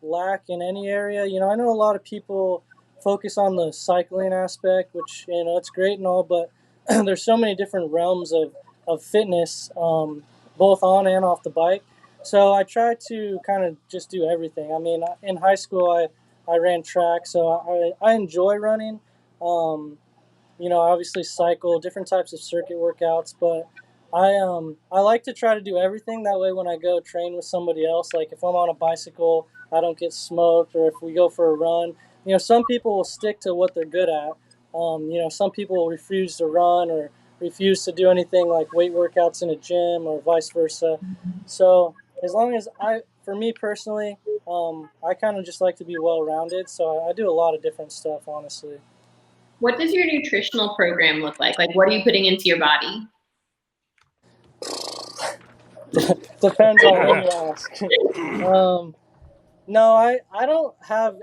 lack in any area. I know a lot of people focus on the cycling aspect, which it's great and all, but there's so many different realms of fitness, both on and off the bike. So I try to kind of just do everything. I mean, in high school, I ran track, so I enjoy running. Obviously cycle, different types of circuit workouts, but I like to try to do everything. That way when I go train with somebody else, like if I'm on a bicycle, I don't get smoked, or if we go for a run, some people will stick to what they're good at. Some people will refuse to run or refuse to do anything like weight workouts in a gym or vice versa. So as long as for me personally, I kind of just like to be well-rounded. So I do a lot of different stuff, honestly. What does your nutritional program look like? Like, what are you putting into your body? Depends on when you ask. No, I don't have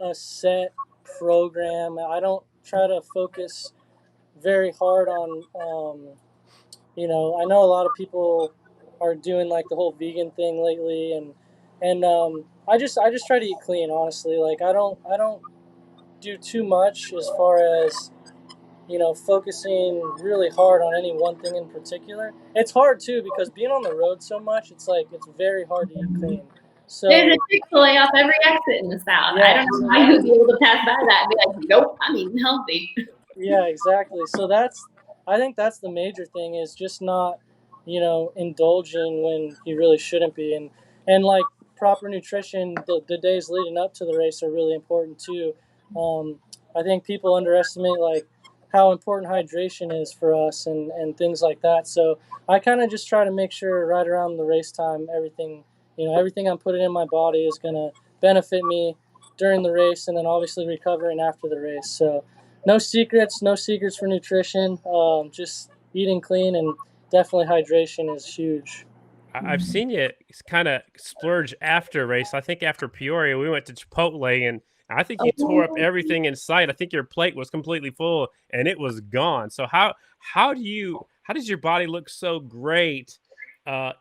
a set program. I don't try to focus very hard on, I know a lot of people are doing like the whole vegan thing lately, and I just try to eat clean, honestly. Like I don't do too much as far as focusing really hard on any one thing in particular. It's hard too because being on the road so much, it's very hard to eat clean. So there's a Chick-fil-A off every exit in the South. Yeah, I don't know how you'd be able to pass by that and be like, nope, I'm eating healthy. Yeah, exactly. So I think that's the major thing, is just not, indulging when you really shouldn't be. And like proper nutrition, the days leading up to the race are really important too. I think people underestimate like how important hydration is for us and things like that. So I kind of just try to make sure right around the race time, everything I'm putting in my body is going to benefit me during the race, and then obviously recovering after the race. So no secrets for nutrition. Just eating clean, and definitely hydration is huge. I've seen you kind of splurge after race. I think after Peoria, we went to Chipotle, and I think you tore up everything in sight. I think your plate was completely full and it was gone. So how does your body look so great,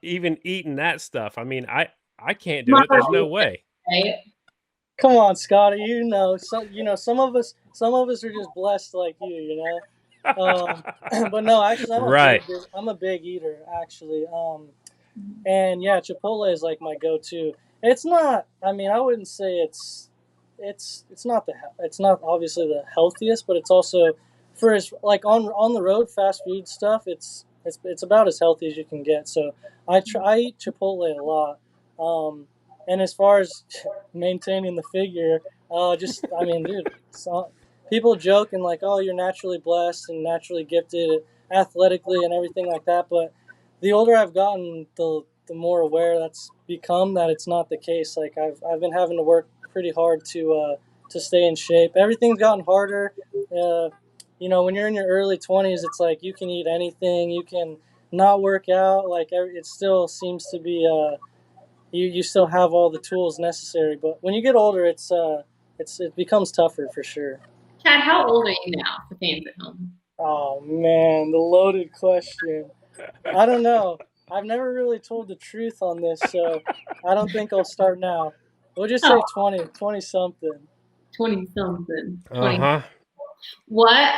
even eating that stuff? I mean, I can't do it. There's no way. Come on, Scotty. Some of us are just blessed like you. But no, actually, I'm a big eater, actually. And yeah, Chipotle is like my go-to. It's not. I mean, I wouldn't say it's not obviously the healthiest, but it's also for like on the road fast food stuff. It's about as healthy as you can get. So I eat Chipotle a lot. And as far as maintaining the figure, dude, people joke and like, oh, you're naturally blessed and naturally gifted athletically and everything like that. But the older I've gotten, the more aware that's become that it's not the case. Like I've been having to work pretty hard to stay in shape. Everything's gotten harder. When you're in your early 20s, it's like you can eat anything, you can not work out. Like it still seems to be you still have all the tools necessary. But when you get older, it becomes tougher for sure. Chad, how old are you now for fans at home? Oh man, the loaded question. I don't know. I've never really told the truth on this, so I don't think I'll start now. We'll just say 20-something. 20-something. Uh-huh. What,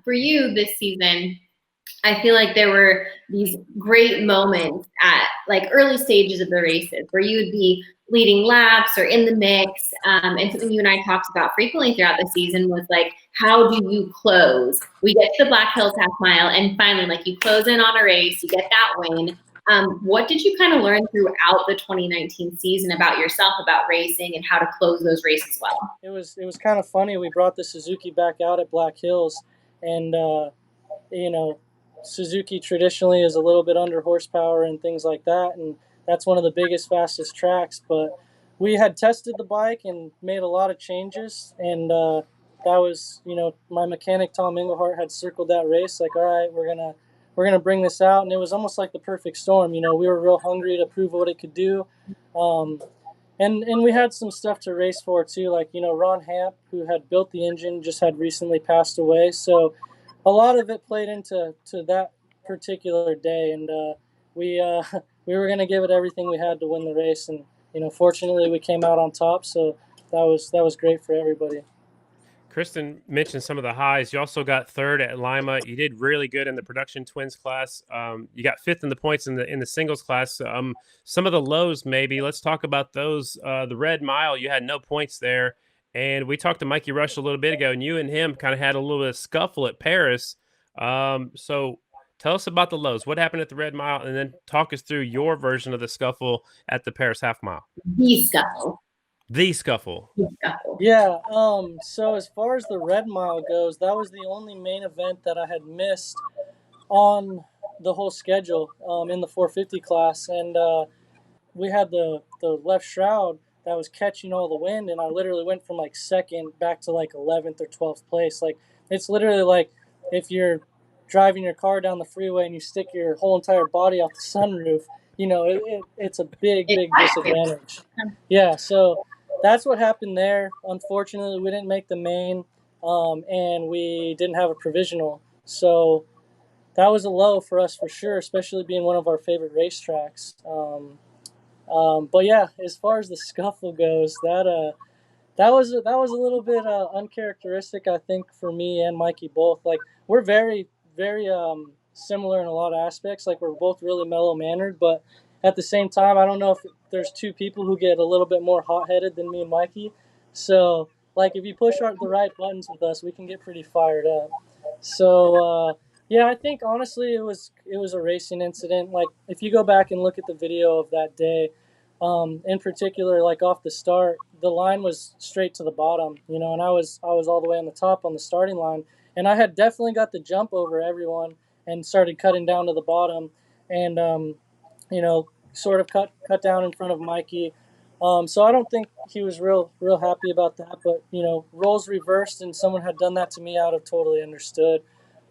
for you this season, I feel like there were these great moments at like early stages of the races where you would be leading laps or in the mix. And something you and I talked about frequently throughout the season was like, how do you close? We get to the Black Hills half mile and finally like you close in on a race, you get that win. What did you kind of learn throughout the 2019 season about yourself, about racing, and how to close those races well? It was kind of funny. We brought the Suzuki back out at Black Hills, and you know, Suzuki traditionally is a little bit under horsepower and things like that, and that's one of the biggest, fastest tracks. But we had tested the bike and made a lot of changes, and that was, my mechanic Tom Englehart had circled that race. Like, all right, we're gonna bring this out, and it was almost like the perfect storm. We were real hungry to prove what it could do. And we had some stuff to race for too, like Ron Hamp, who had built the engine, just had recently passed away. So a lot of it played into that particular day, and we we were gonna give it everything we had to win the race, and fortunately we came out on top. So that was great for everybody. Kristen mentioned some of the highs. You also got third at Lima. You did really good in the production twins class. You got fifth in the points in the singles class. Some of the lows, maybe. Let's talk about those. The Red Mile, you had no points there, and we talked to Mikey Rush a little bit ago, and you and him kind of had a little bit of scuffle at Paris. So tell us about the lows. What happened at the Red Mile, and then talk us through your version of the scuffle at the Paris half mile. The scuffle. The scuffle. Yeah. So as far as the Red Mile goes, that was the only main event that I had missed on the whole schedule in the 450 class, and we had the left shroud that was catching all the wind, and I literally went from like second back to like 11th or 12th place. Like, it's literally like if you're driving your car down the freeway and you stick your whole entire body out the sunroof, it's a big disadvantage. Yeah. So that's what happened there. Unfortunately, we didn't make the main, and we didn't have a provisional. So that was a low for us for sure, especially being one of our favorite racetracks. But yeah, as far as the scuffle goes, that was a little bit uncharacteristic, I think, for me and Mikey both. Like, we're very similar in a lot of aspects. Like, we're both really mellow mannered, but at the same time, I don't know if there's two people who get a little bit more hot-headed than me and Mikey. So, like, if you push the right buttons with us, we can get pretty fired up. So, yeah, I think honestly it was a racing incident. Like, if you go back and look at the video of that day, in particular, like off the start, the line was straight to the bottom, and I was all the way on the top on the starting line, and I had definitely got the jump over everyone and started cutting down to the bottom, and sort of cut down in front of Mikey. So I don't think he was real happy about that. But roles reversed, and someone had done that to me, I would have totally understood.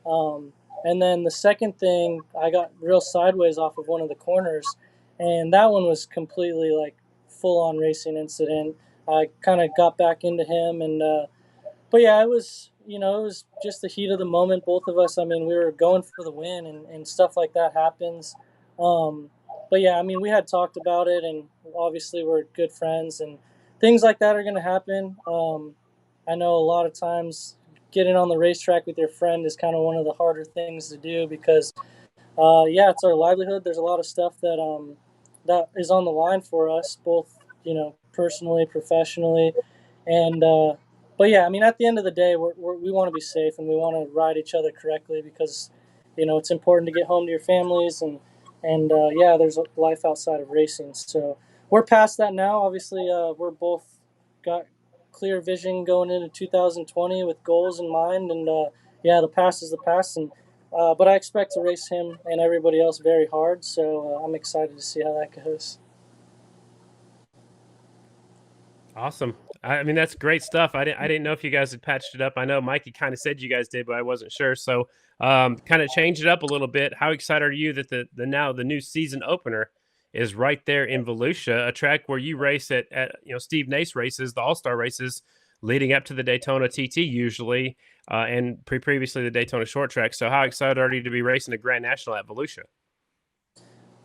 And then the second thing, I got real sideways off of one of the corners, and that one was completely like full on racing incident. I kind of got back into him, and but yeah, it was just the heat of the moment. Both of us, I mean, we were going for the win, and stuff like that happens. But yeah, I mean, we had talked about it, and obviously we're good friends, and things like that are going to happen. I know a lot of times getting on the racetrack with your friend is kind of one of the harder things to do because, yeah, it's our livelihood. There's a lot of stuff that is on the line for us, both, personally, professionally, and but yeah, I mean, at the end of the day, we want to be safe, and we want to ride each other correctly because, it's important to get home to your families, and yeah, there's a life outside of racing. So we're past that now. Obviously, we're both got clear vision going into 2020 with goals in mind, and yeah, the past is the past, and but I expect to race him and everybody else very hard. So I'm excited to see how that goes. Awesome. I mean, that's great stuff. I didn't know if you guys had patched it up. I know Mikey kind of said you guys did, but I wasn't sure. So, kind of change it up a little bit. How excited are you that the new season opener is right there in Volusia, a track where you race at Steve Nace races, the All-Star races leading up to the Daytona TT usually, and previously the Daytona short track. So how excited are you to be racing the Grand National at Volusia?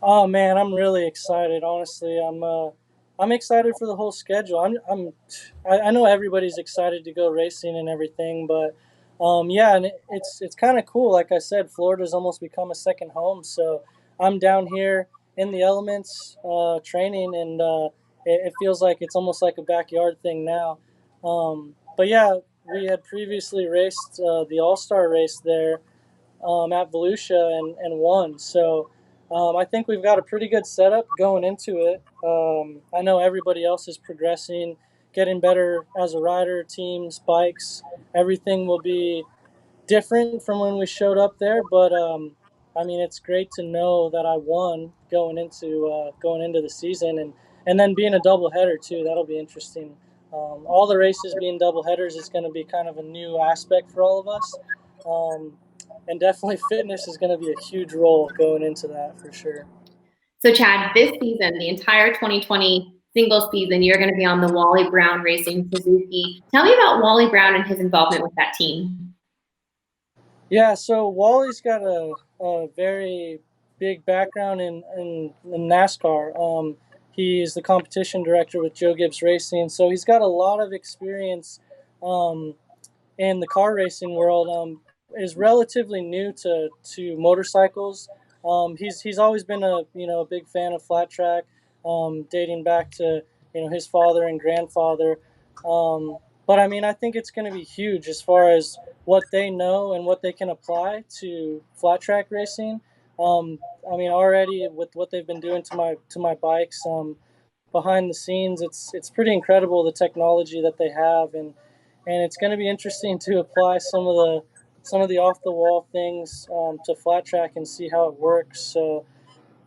Oh man, I'm really excited. Honestly, I'm excited for the whole schedule. I know everybody's excited to go racing and everything, but yeah, and it's kind of cool. Like I said, Florida's almost become a second home. So I'm down here in the elements training, and it feels like it's almost like a backyard thing now. But yeah, we had previously raced the All-Star race there at Volusia and won. So I think we've got a pretty good setup going into it. I know everybody else is progressing, getting better as a rider, teams, bikes. Everything will be different from when we showed up there, but I mean, it's great to know that I won going into the season, and then being a double header too. That'll be interesting. All the races being double headers is going to be kind of a new aspect for all of us, um, and definitely fitness is going to be a huge role going into that for sure. So Chad, this season, the entire 2020 singles season, you're going to be on the Wally Brown Racing Suzuki. Tell me about Wally Brown and his involvement with that team. Yeah, so Wally's got a very big background in NASCAR. He's the competition director with Joe Gibbs Racing, so he's got a lot of experience um, in the car racing world. Is relatively new to motorcycles. He's always been a big fan of flat track, dating back to his father and grandfather. But I mean, I think it's going to be huge as far as what they know and what they can apply to flat track racing. I mean, already with what they've been doing to my bikes, behind the scenes, it's pretty incredible the technology that they have, and it's going to be interesting to apply some of the off the wall things to flat track and see how it works. So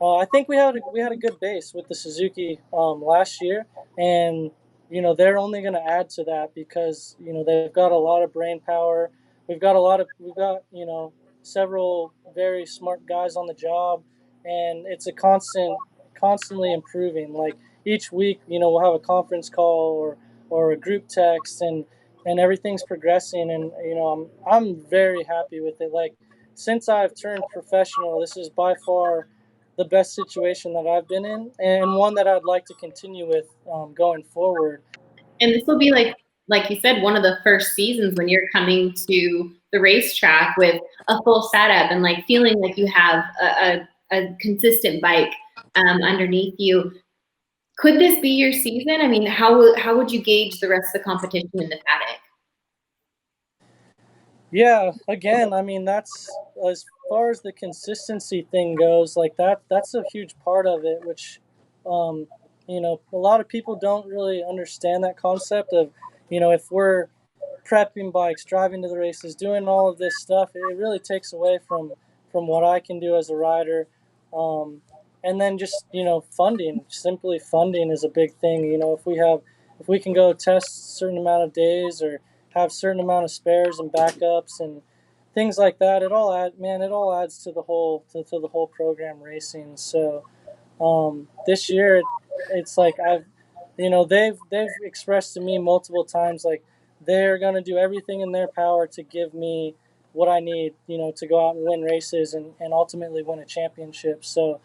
I think we had a good base with the Suzuki last year, and they're only going to add to that because they've got a lot of brain power. We've got several very smart guys on the job, and it's a constantly improving. Like each week, we'll have a conference call or a group text, and everything's progressing, and I'm very happy with it. Like since I've turned professional, this is by far the best situation that I've been in, and one that I'd like to continue with going forward. And this will be like you said, one of the first seasons when you're coming to the racetrack with a full setup and like feeling like you have a consistent bike underneath you. Could this be your season? I mean, how would you gauge the rest of the competition in the paddock? Yeah, again, I mean, that's as far as the consistency thing goes, like that's a huge part of it, which a lot of people don't really understand that concept of, if we're prepping bikes, driving to the races, doing all of this stuff, it really takes away from what I can do as a rider. And then just, simply funding is a big thing. If we can go test a certain amount of days or have certain amount of spares and backups and things like that, it all adds to the whole program racing. So this year it's like they've expressed to me multiple times like they're going to do everything in their power to give me what I need, to go out and win races and ultimately win a championship. So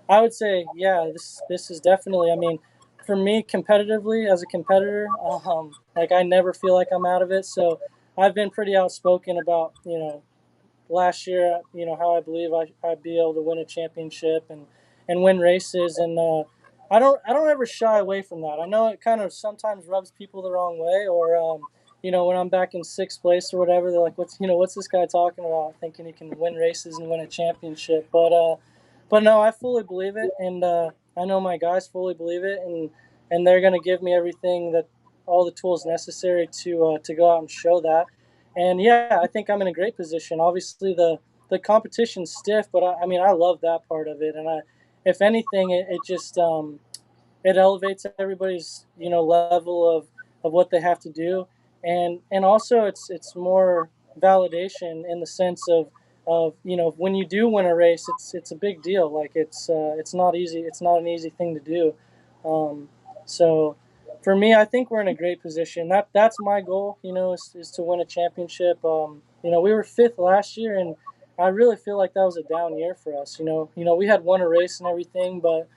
I would say, yeah, this is definitely, I mean, for me competitively as a competitor, like I never feel like I'm out of it. So I've been pretty outspoken about, last year, how I believe I'd be able to win a championship and win races. And I don't ever shy away from that. I know it kind of sometimes rubs people the wrong way, or when I'm back in sixth place or whatever, they're like, what's this guy talking about? Thinking he can win races and win a championship. But no, I fully believe it, and I know my guys fully believe it, and they're going to give me everything all the tools necessary to go out and show that. And yeah, I think I'm in a great position. Obviously, the competition's stiff, but I mean, I love that part of it, and if anything, it just it elevates everybody's level of what they have to do, and also it's more validation in the sense of when you do win a race, it's a big deal. Like it's not easy. It's not an easy thing to do. So for me, I think we're in a great position. That's my goal. Is to win a championship. We were fifth last year, and I really feel like that was a down year for us. We had won a race and everything, but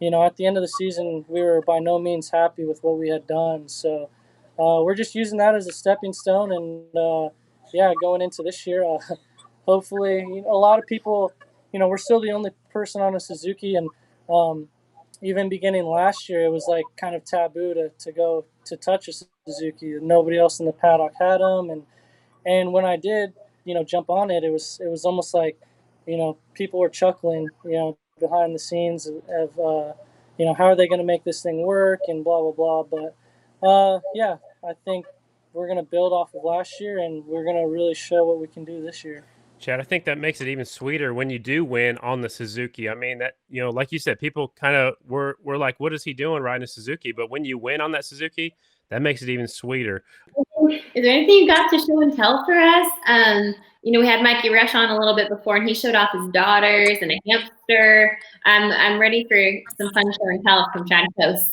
at the end of the season, we were by no means happy with what we had done. So we're just using that as a stepping stone, and yeah, going into this year, hopefully, a lot of people, we're still the only person on a Suzuki, and even beginning last year, it was like kind of taboo to go to touch a Suzuki. Nobody else in the paddock had them, and when I did, jump on it, it was almost like, people were chuckling, behind the scenes of how are they going to make this thing work and blah blah blah. But yeah, I think we're going to build off of last year, and we're going to really show what we can do this year. Chad, I think that makes it even sweeter when you do win on the Suzuki. I mean, that, like you said, people kind of were like, what is he doing riding a Suzuki? But when you win on that Suzuki, that makes it even sweeter. Is there anything you got to show and tell for us? We had Mikey Rush on a little bit before, and he showed off his daughters and a hamster. I'm ready for some fun show and tell from Chad Cose.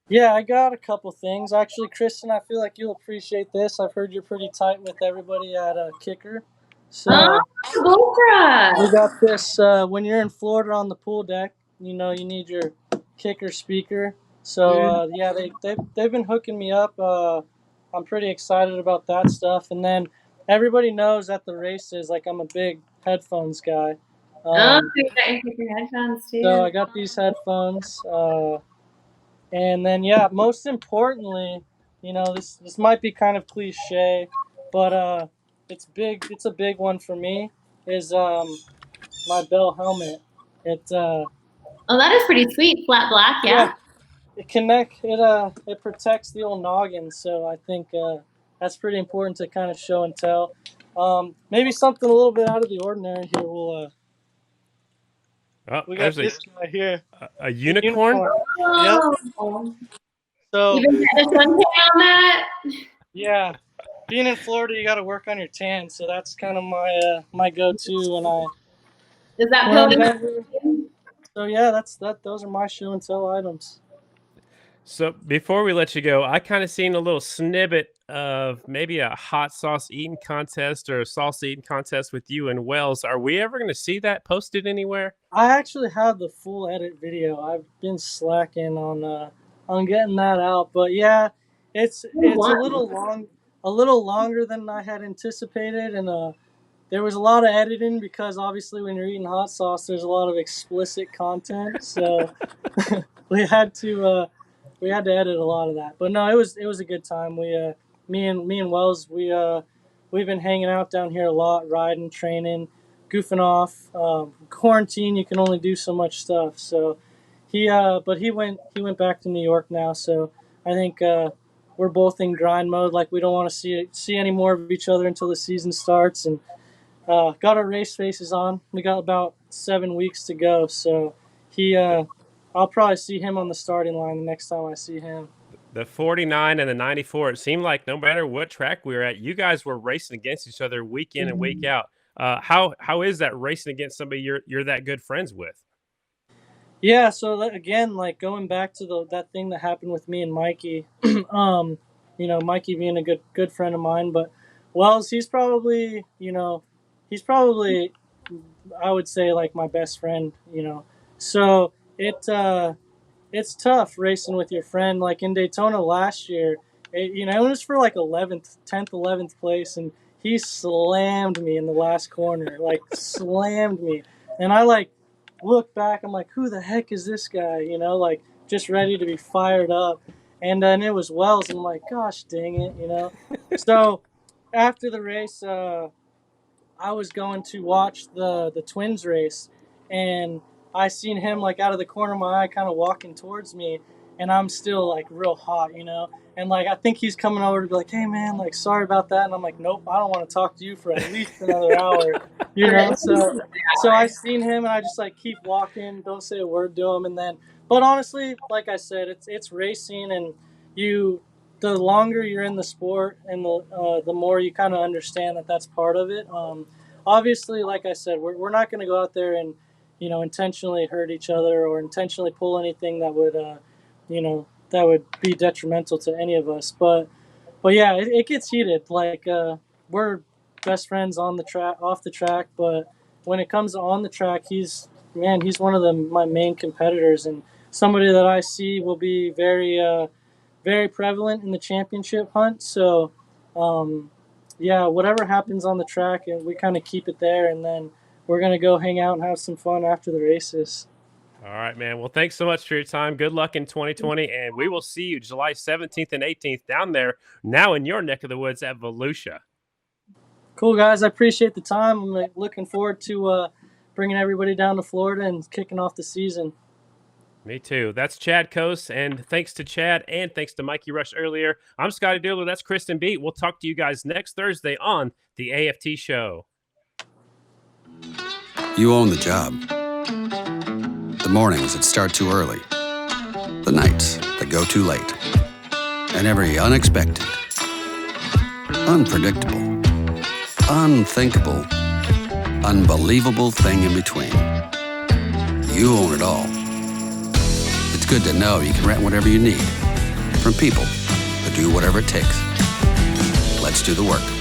Yeah, I got a couple things. Actually, Kristen, I feel like you'll appreciate this. I've heard you're pretty tight with everybody at Kicker. So we got this. When you're in Florida on the pool deck, you need your Kicker speaker. So yeah, they've been hooking me up. I'm pretty excited about that stuff. And then everybody knows at the races, like, I'm a big headphones guy. You got your Kicker headphones too. So I got these headphones. And then, yeah, most importantly, this might be kind of cliche, but it's big. It's a big one for me. Is my Bell helmet. That is pretty sweet, flat black. Yeah. It protects the old noggin, so I think that's pretty important to kind of show and tell. Maybe something a little bit out of the ordinary here. We got this guy here. A unicorn? Yep. So even had a suntan on that. Yeah, being in Florida, you got to work on your tan. So that's kind of my go-to when I. Does that build? So yeah, those are my show and tell items. So before we let you go, I kind of seen a little snippet of maybe a hot sauce eating contest or a salsa eating contest with you and Wells. Are we ever going to see that posted anywhere? I actually have the full edit video. I've been slacking on getting that out, but yeah, it's a little longer than I had anticipated, and there was a lot of editing because obviously when you're eating hot sauce, there's a lot of explicit content, so we had to edit a lot of that. But no, it was a good time. Me and Wells, we've been hanging out down here a lot, riding, training, goofing off. Quarantine, you can only do so much stuff. So he went back to New York now. So I think we're both in grind mode. Like, we don't want to see any more of each other until the season starts. And got our race faces on. We got about 7 weeks to go. So I'll probably see him on the starting line the next time I see him. The 49 and the 94, it seemed like no matter what track we were at, you guys were racing against each other week in and week out. How is that racing against somebody you're that good friends with? Yeah, so again, like, going back to that thing that happened with me and Mikey, Mikey being a good friend of mine, but Wells, he's probably, I would say, like, my best friend, So it's tough racing with your friend. Like in Daytona last year, it was for like 10th, 11th place, and he slammed me in the last corner, like slammed me. And I look back, I'm like, who the heck is this guy? Like, just ready to be fired up. And then it was Wells, and I'm like, gosh dang it, So after the race, I was going to watch the Twins race, and I seen him like out of the corner of my eye kind of walking towards me, and I'm still like real hot, and like I think he's coming over to be like, hey man, like, sorry about that, and I'm like, nope, I don't want to talk to you for at least another hour, so I seen him, and I just like keep walking, don't say a word to him, and then, but honestly, like I said, it's racing, and the longer you're in the sport, and the more you kind of understand that that's part of it. Obviously, like I said, we're not going to go out there and intentionally hurt each other or intentionally pull anything that would be detrimental to any of us. But yeah, it gets heated. Like, we're best friends on the track, off the track, but when it comes to on the track, he's one of my main competitors, and somebody that I see will be very, very prevalent in the championship hunt. So, yeah, whatever happens on the track, and we kind of keep it there, and then we're going to go hang out and have some fun after the races. All right, man. Well, thanks so much for your time. Good luck in 2020, and we will see you July 17th and 18th down there, now in your neck of the woods at Volusia. Cool, guys. I appreciate the time. I'm looking forward to bringing everybody down to Florida and kicking off the season. Me too. That's Chad Cose, and thanks to Chad and thanks to Mikey Rush earlier. I'm Scotty Doodler. That's Kristen Beat. We'll talk to you guys next Thursday on the AFT Show. You own the job. The mornings that start too early. The nights that go too late. And every unexpected, unpredictable, unthinkable, unbelievable thing in between. You own it all. It's good to know you can rent whatever you need from people who do whatever it takes. Let's do the work.